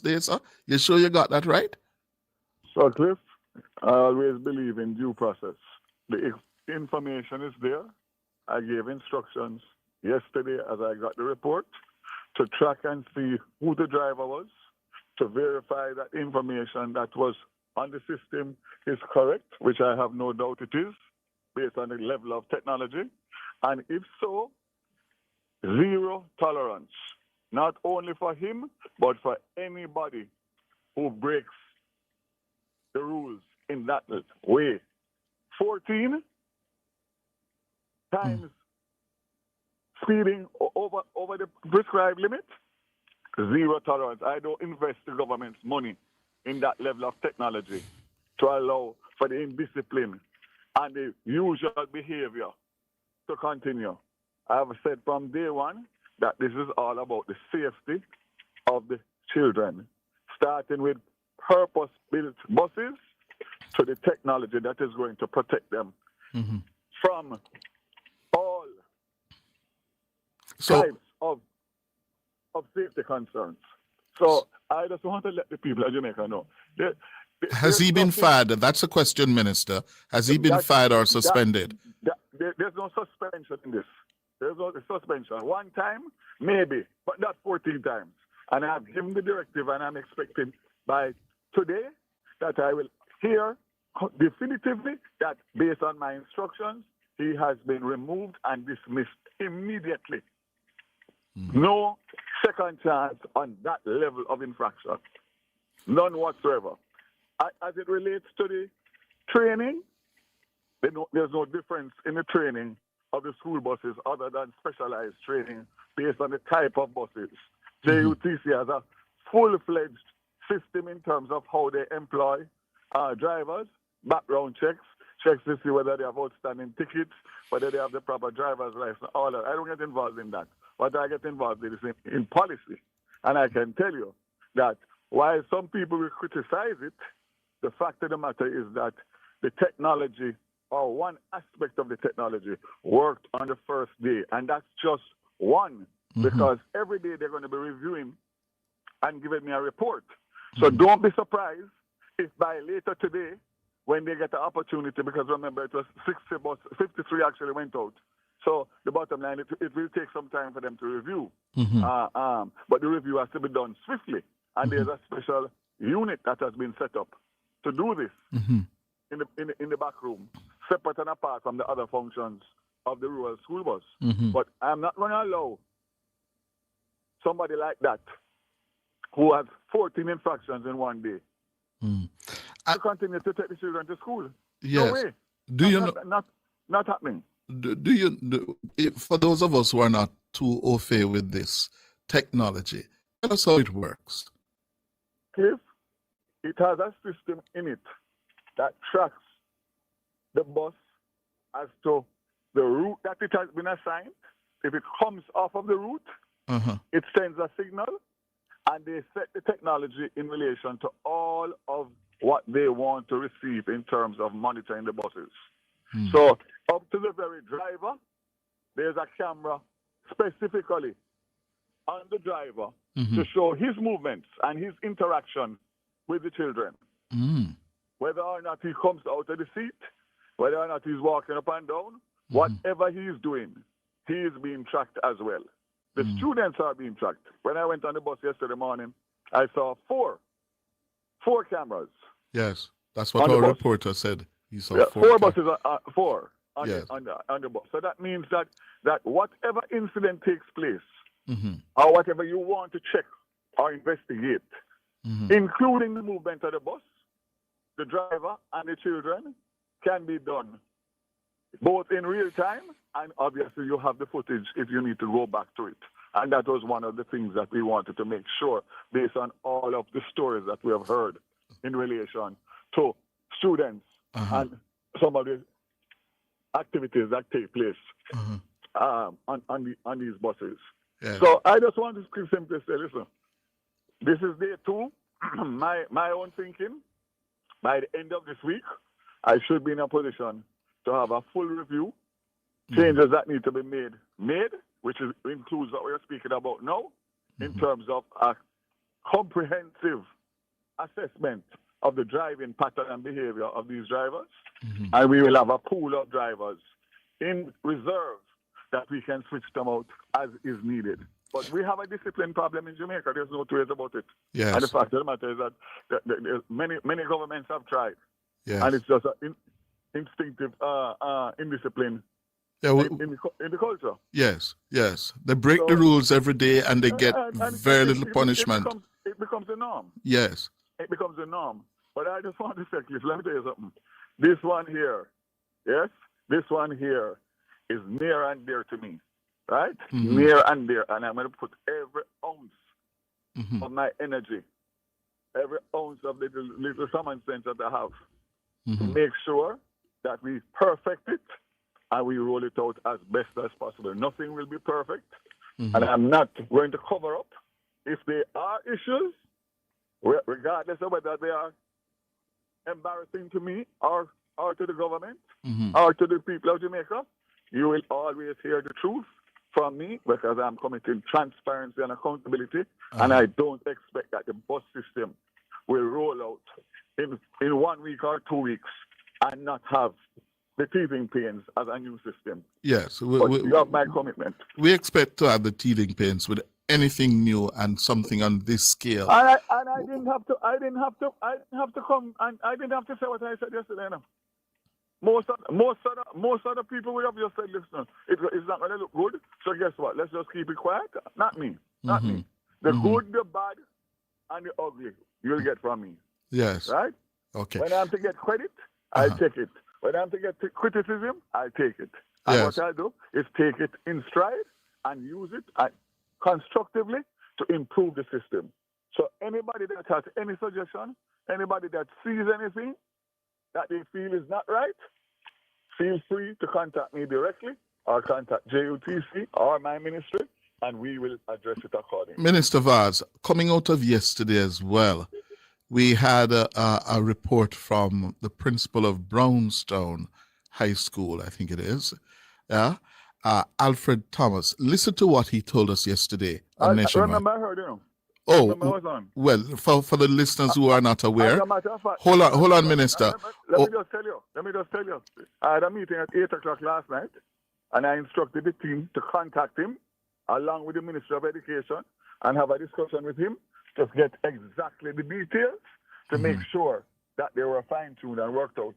there, sir? You sure you got that right? So, Cliff, I always believe in due process. The information is there. I gave instructions yesterday as I got the report to track and see who the driver was, to verify that information that was on the system is correct, which I have no doubt it is, based on the level of technology. And if so, zero tolerance, not only for him, but for anybody who breaks the rules in that way. 14 times speeding over the prescribed limit, zero tolerance. I don't invest the government's money in that level of technology to allow for the indiscipline and the usual behavior to continue. I have said from day one that this is all about the safety of the children, starting with purpose-built buses to the technology that is going to protect them from all types of safety concerns. So I just want to let the people of Jamaica know. Has he been fired? That's a question, Minister. Has he been fired or suspended? There's no suspension in this. There's no suspension. One time, maybe, but not 14 times. And I've given the directive, and I'm expecting by today that I will hear definitively that based on my instructions, he has been removed and dismissed immediately. No second chance on that level of infraction. None whatsoever. As it relates to the training, there's no difference in the training of the school buses other than specialized training based on the type of buses. JUTC has a full-fledged system in terms of how they employ drivers, background checks to see whether they have outstanding tickets, whether they have the proper driver's license, all that. I don't get involved in that. What I get involved in is in policy. And I can tell you that while some people will criticize it, the fact of the matter is that the technology, or one aspect of the technology, worked on the first day. And that's just one, because every day they're going to be reviewing and giving me a report. So don't be surprised if by later today, when they get the opportunity, because remember, it was 60 bus, 53 actually went out. So the bottom line, it will take some time for them to review. But the review has to be done swiftly. And there's a special unit that has been set up to do this in the back room, separate and apart from the other functions of the rural school bus. But I'm not going to allow somebody like that who has 14 infractions in one day to continue to take the children to school. Yes. No way. Do you not happening. For those of us who are not too au fait with this technology, tell us how it works. Cliff, it has a system in it that tracks the bus as to the route that it has been assigned. If it comes off of the route, it sends a signal, and they set the technology in relation to all of what they want to receive in terms of monitoring the buses. So up to the very driver, there's a camera specifically on the driver to show his movements and his interaction with the children. Whether or not he comes out of the seat, whether or not he's walking up and down, whatever he's doing, he is being tracked as well. The students are being tracked. When I went on the bus yesterday morning, I saw four cameras. Yes, that's what our reporter said. He saw four buses, four on the bus. So that means that whatever incident takes place, or whatever you want to check or investigate, including the movement of the bus, the driver and the children, can be done both in real time, and obviously you have the footage if you need to go back to it. And that was one of the things that we wanted to make sure, based on all of the stories that we have heard in relation to students and some of the activities that take place on these buses. Yeah. So I just want to simply say, listen, this is day 2. my own thinking, by the end of this week, I should be in a position to have a full review, changes that need to be made, which includes what we're speaking about now, in terms of comprehensive assessment of the driving pattern and behavior of these drivers, and we will have a pool of drivers in reserve that we can switch them out as is needed. But we have a discipline problem in Jamaica. There's no two ways about it. Yes. And the fact of the matter is that many governments have tried, Yes. and it's just an instinctive indiscipline Yeah, in the culture. yes. They break the rules every day and they get very little punishment. It becomes a norm. Yes. It becomes a norm. But I just want to say, Cliff, let me tell you something. This one here, yes, this one here is near and dear to me, right? Near and dear. And I'm going to put every ounce of my energy, every ounce of the little common sense that I have to make sure that we perfect it and we roll it out as best as possible. Nothing will be perfect. And I'm not going to cover up. If there are issues, regardless of whether they are embarrassing to me or to the government or to the people of Jamaica, you will always hear the truth from me because I'm committing transparency and accountability, and I don't expect that the bus system will roll out in 1 week or 2 weeks and not have the teething pains as a new system. Yes. But you have my commitment. We expect to have the teething pains with anything new and something on this scale. I didn't have to come, and I didn't have to say what I said yesterday. No. Most of the people would have just said, listen, it's not going to look good. So guess what? Let's just keep it quiet. Not me. Me. The good, the bad, and the ugly you'll get from me. Yes. Right? Okay. When I'm to get credit, I take it. When I'm to get criticism, I take it. And Yes. what I do is take it in stride and use it constructively to improve the system. So anybody that has any suggestion, anybody that sees anything that they feel is not right, feel free to contact me directly or contact JUTC or my ministry, and we will address it accordingly. Minister Vaz, coming out of yesterday as well, we had a report from the principal of Brownstown High School, I think it is, Alfred Thomas. Listen to what he told us yesterday on Nationwide. Remember, I heard you. Well, for the listeners who are not aware, hold on, Minister. Let me just tell you. I had a meeting at 8 o'clock last night, and I instructed the team to contact him along with the Minister of Education and have a discussion with him to get exactly the details to make sure that they were fine-tuned and worked out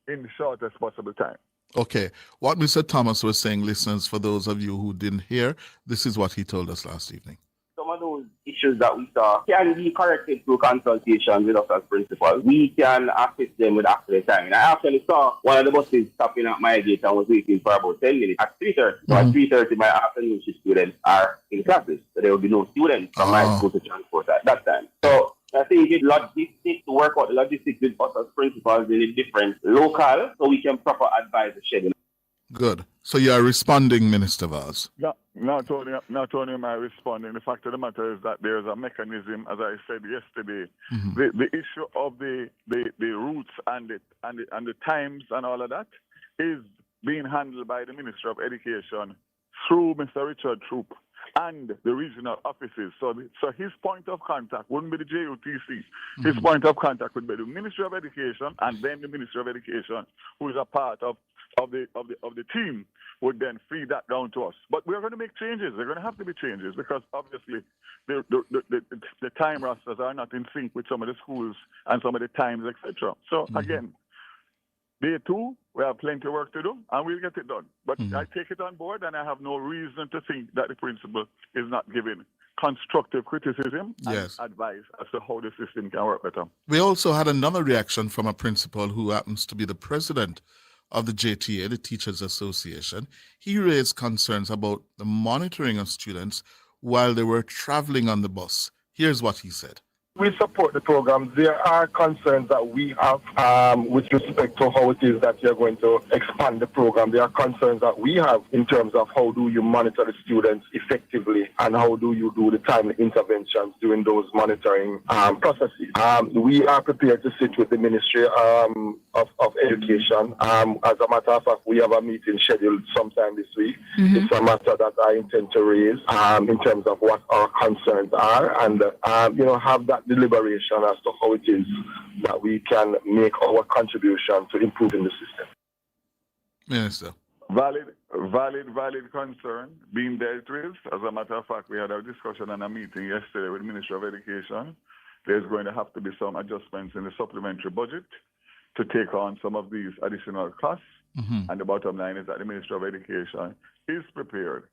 in the shortest possible time. Okay. What Mr. Thomas was saying, listeners, for those of you who didn't hear, this is what he told us last evening. Some of those issues that we saw can be corrected through consultation with us as principals. We can assist them with accurate timing. I actually saw one of the buses stopping at my gate and was waiting for about 10 minutes at 3:30. So at 3:30, my afternoon shift students are in classes. So there will be no students from my school to transport at that time. So I think it's logistics to work out the logistics with us as principals in a different local so we can proper advise the schedule. Good. So you are responding, Minister Vaz. Not only am I responding, the fact of the matter is that there's a mechanism, as I said yesterday, the issue of the routes and the times and all of that is being handled by the Minister of Education through Mr. Richard Troop and the regional offices. So his point of contact wouldn't be the JUTC. His point of contact would be the Ministry of Education, and then the Ministry of Education, who is a part of the team, would then feed that down to us. But we're going to make changes. There are going to have to be changes because obviously the time rosters are not in sync with some of the schools and some of the times, etc. So again, day 2, we have plenty of work to do, and we'll get it done. But I take it on board, and I have no reason to think that the principal is not giving constructive criticism and advice as to how the system can work better. We also had another reaction from a principal who happens to be the president of the JTA, the Teachers Association. He raised concerns about the monitoring of students while they were traveling on the bus. Here's what he said. We support the program. There are concerns that we have with respect to how it is that you're going to expand the program. There are concerns that we have in terms of how do you monitor the students effectively and how do you do the timely interventions during those monitoring processes. We are prepared to sit with the Ministry of Education. As a matter of fact, we have a meeting scheduled sometime this week. Mm-hmm. It's a matter that I intend to raise in terms of what our concerns are and, have that deliberation as to how it is that we can make our contribution to improving the system. Minister. Valid concern being dealt with. As a matter of fact, we had a discussion and a meeting yesterday with the Ministry of Education. There's going to have to be some adjustments in the supplementary budget to take on some of these additional costs. Mm-hmm. And the bottom line is that the Ministry of Education is prepared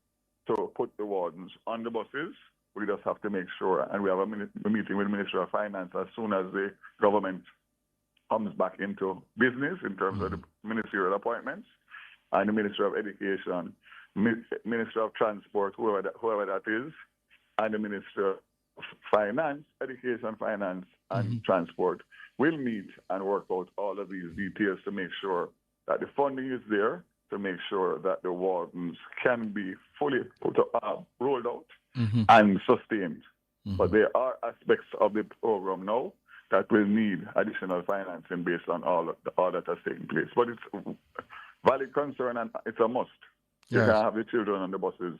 to put the wardens on the buses. We just have to make sure, and we have a meeting with the Ministry of Finance as soon as the government comes back into business in terms of the ministerial appointments, and the Ministry of Education, Ministry of Transport, whoever that is, and the Ministry of Finance, Education, Finance, and Transport will meet and work out all of these details to make sure that the funding is there, to make sure that the wardens can be fully rolled out and sustained. But there are aspects of the program now that will need additional financing based on all that has taken place. But it's a valid concern and it's a must. Yes. You can have the children on the buses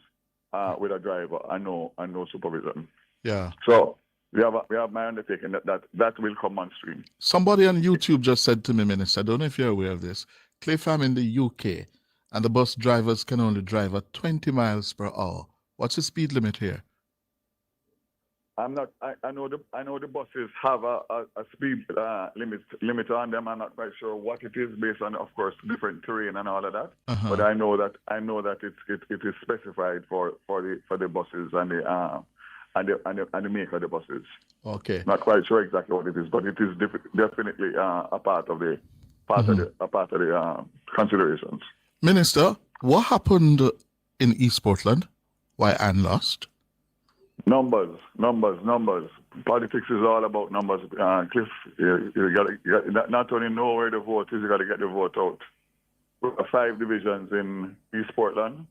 with a driver and no supervision. Yeah. So we have my undertaking that will come on stream. Somebody on YouTube just said to me, Minister, I don't know if you're aware of this, Clayfarm in the UK, and the bus drivers can only drive at 20 miles per hour. What's the speed limit here? I know the buses have a speed limit on them. I'm not quite sure what it is based on, of course, different terrain and all of that. Uh-huh. But I know that it is specified for the buses and the make of the buses. Okay. Not quite sure exactly what it is, but it is definitely a part of the considerations. Minister, what happened in East Portland? Why Anne lost? Numbers. Politics is all about numbers. Cliff, you got not only know where the vote is, you got to get the vote out. We have 5 divisions in East Portland.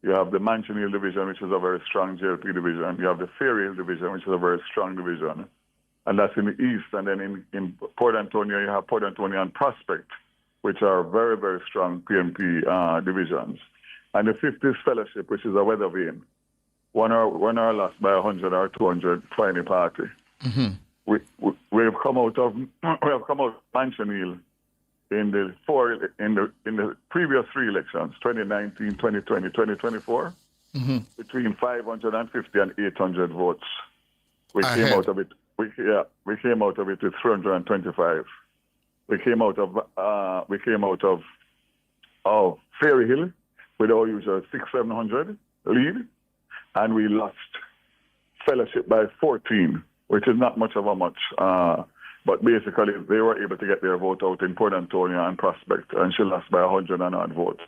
You have the Mansion Hill division, which is a very strong JLP division. You have the Ferry Hill division, which is a very strong division. And that's in the east. And then in Port Antonio, you have Port Antonio and Prospect, which are very, very strong PNP divisions. And the 50th Fellowship, which is a weather vane. One hour lost by 100 or 200 for any party. Mm-hmm. We have come out of Mansion Hill in the previous 3 elections, 2019, 2020, 2024, between 550 and 800 votes. We came out of it. We came out of it with 325. We came out of Ferry Hill with our usual 600-700 lead, and we lost Fellowship by 14, which is not much of a much. But basically, they were able to get their vote out in Port Antonio and Prospect, and she lost by 100 and odd votes.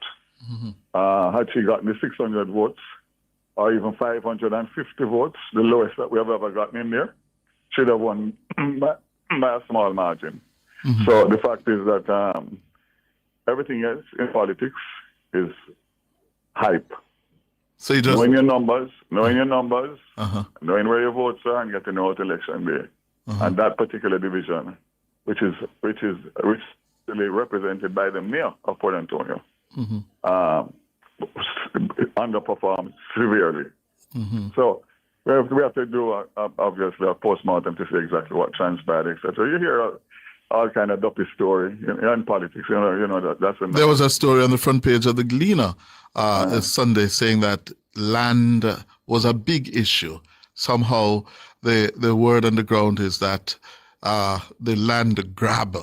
Mm-hmm. Had she gotten the 600 votes, or even 550 votes, the lowest that we have ever gotten in there, she'd have won by a small margin. Mm-hmm. So the fact is that everything else in politics is hype. So you just knowing your numbers, knowing where your votes are, and getting out election day. And that particular division, which is really represented by the mayor of Port Antonio, underperformed severely. Mm-hmm. So we have to do obviously a postmortem to see exactly what transpired, etc. You hear all kind of dopey story in politics. That's there was a story on the front page of the Gleaner Sunday saying that land was a big issue. Somehow the word on the ground is that the land grab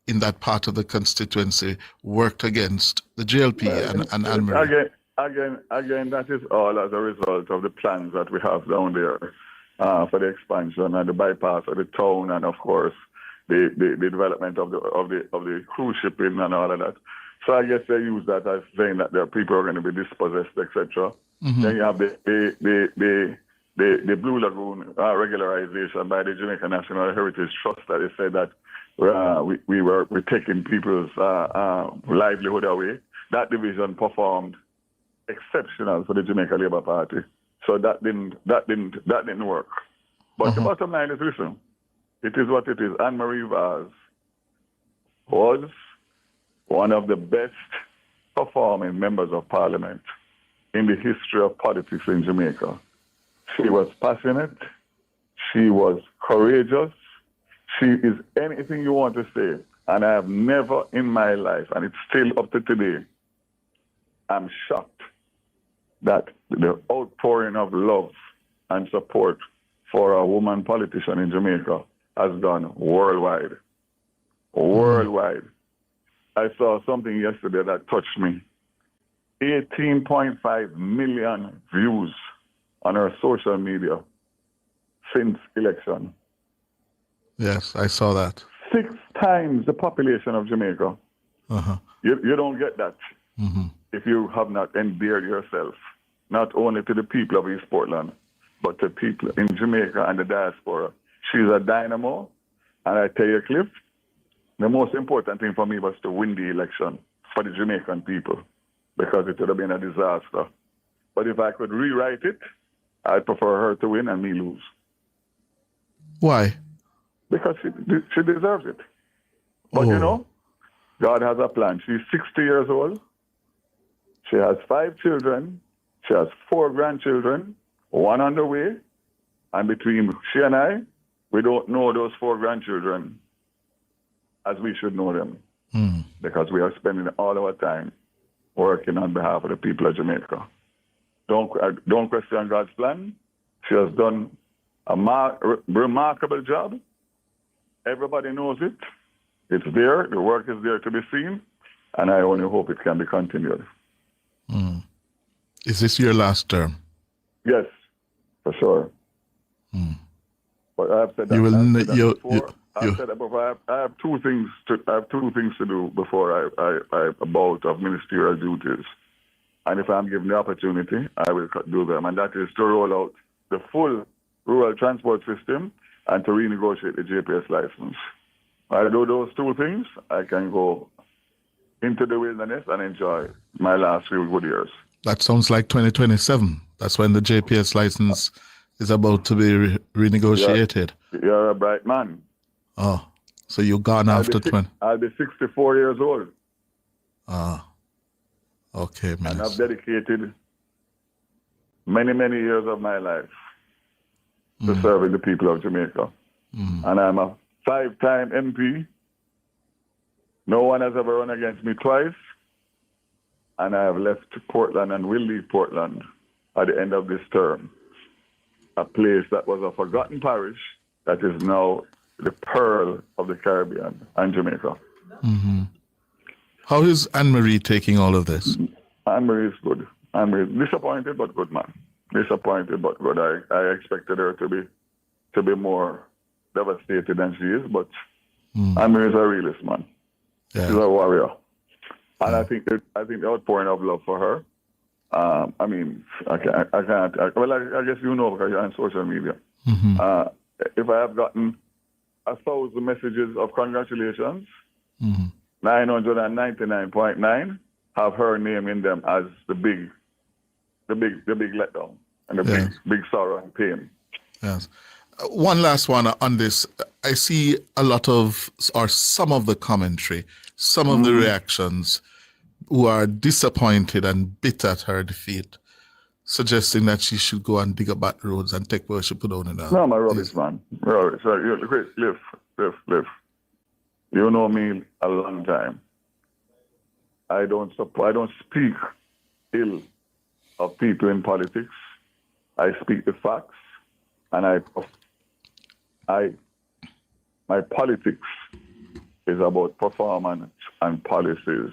in that part of the constituency worked against the JLP and Anne-Marie. Again, that is all as a result of the plans that we have down there for the expansion and the bypass of the town, and of course the development of the cruise shipping and all of that. So I guess they use that as saying that their people are going to be dispossessed, etc. Mm-hmm. Then you have the the Blue Lagoon regularization by the Jamaica National Heritage Trust, that they said that we're taking people's livelihood away. That division performed exceptional for the Jamaica Labour Party. So that didn't work. But the bottom line is, listen, it is what it is. Anne-Marie Vaz was one of the best performing members of parliament in the history of politics in Jamaica. She was passionate. She was courageous. She is anything you want to say. And I have never in my life, and it's still up to today, I'm shocked that the outpouring of love and support for a woman politician in Jamaica has gone worldwide. Worldwide. I saw something yesterday that touched me. 18.5 million views on her social media since election. Yes, I saw that. 6 times the population of Jamaica. You don't get that if you have not endeared yourself, not only to the people of East Portland, but to people in Jamaica and the diaspora. She's a dynamo, and I tell you, Cliff, the most important thing for me was to win the election for the Jamaican people, because it would have been a disaster. But if I could rewrite it, I'd prefer her to win and me lose. Why? Because she deserves it. But you know, God has a plan. She's 60 years old. She has 5 children. She has 4 grandchildren, 1 on the way. And between she and I, we don't know those 4 grandchildren as we should know them, because we are spending all our time working on behalf of the people of Jamaica. Don't question God's plan. She has done a remarkable job. Everybody knows it. It's there. The work is there to be seen. And I only hope it can be continued. Is this your last term? Yes, for sure. But I have said that, I've said that before. I have 2 things to do before I bout of ministerial duties. And if I'm given the opportunity, I will do them. And that is to roll out the full rural transport system and to renegotiate the JPS license. I do those 2 things, I can go into the wilderness and enjoy my last few good years. That sounds like 2027. That's when the JPS license is about to be renegotiated. You're a bright man. Oh, so you're gone after 20. I'll be 64 years old. Okay, man. And I've dedicated many, many years of my life to serving the people of Jamaica. And I'm a 5-time MP. No one has ever run against me twice. And I have left Portland and will leave Portland at the end of this term. A place that was a forgotten parish that is now the pearl of the Caribbean and Jamaica. How is Anne-Marie taking all of this? Anne-Marie is good. Anne-Marie is disappointed but good, man. Disappointed but good. I expected her to be more devastated than she is, but Anne-Marie is a realist, man. Yeah. She's a warrior. And I think the outpouring of love for her, I mean, I guess you know because you're on social media. If I have gotten 1,000 messages of congratulations, 999.9 have her name in them as the big letdown and the big sorrow and pain. Yes. One last one on this. I see a lot of, or some of the commentary, some of the reactions who are disappointed and bitter at her defeat, suggesting that she should go and dig up back roads and take worship down in her. No, my rubbish, man. Rubbish. Live. You know me a long time. I don't speak ill of people in politics. I speak the facts, and my politics is about performance and policies.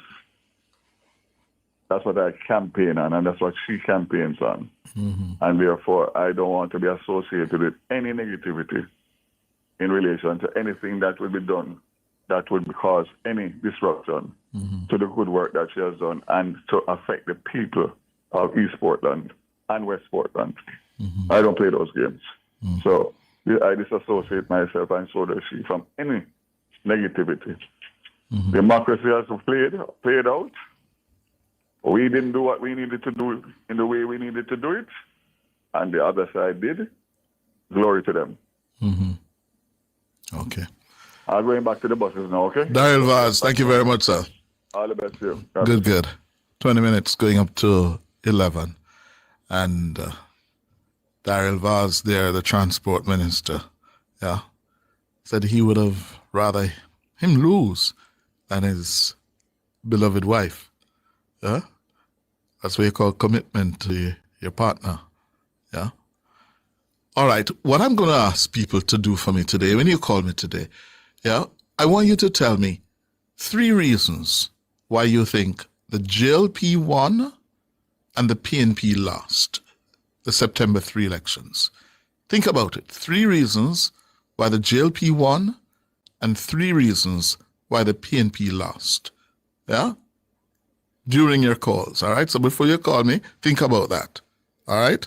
That's what I campaign on, and that's what she campaigns on. And therefore, I don't want to be associated with any negativity in relation to anything that will be done that would cause any disruption to the good work that she has done and to affect the people of East Portland and West Portland. I don't play those games. So I disassociate myself, and so does she, from any negativity. Democracy has played out. We didn't do what we needed to do in the way we needed to do it, and the other side did. Glory to them. Okay. I'm going back to the buses now, okay? Daryl Vaz, thank you very much, sir. All the best to you. Good. 20 minutes going up to 11. And Daryl Vaz there, the transport minister, said he would have rather him lose than his beloved wife. Yeah? That's what you call commitment to your partner. Yeah? All right. What I'm going to ask people to do for me today, when you call me today, I want you to tell me 3 reasons why you think the JLP won and the PNP lost the September 3 elections. Think about it. 3 reasons why the JLP won and 3 reasons why the PNP lost. Yeah? During your calls. All right? So before you call me, think about that. All right?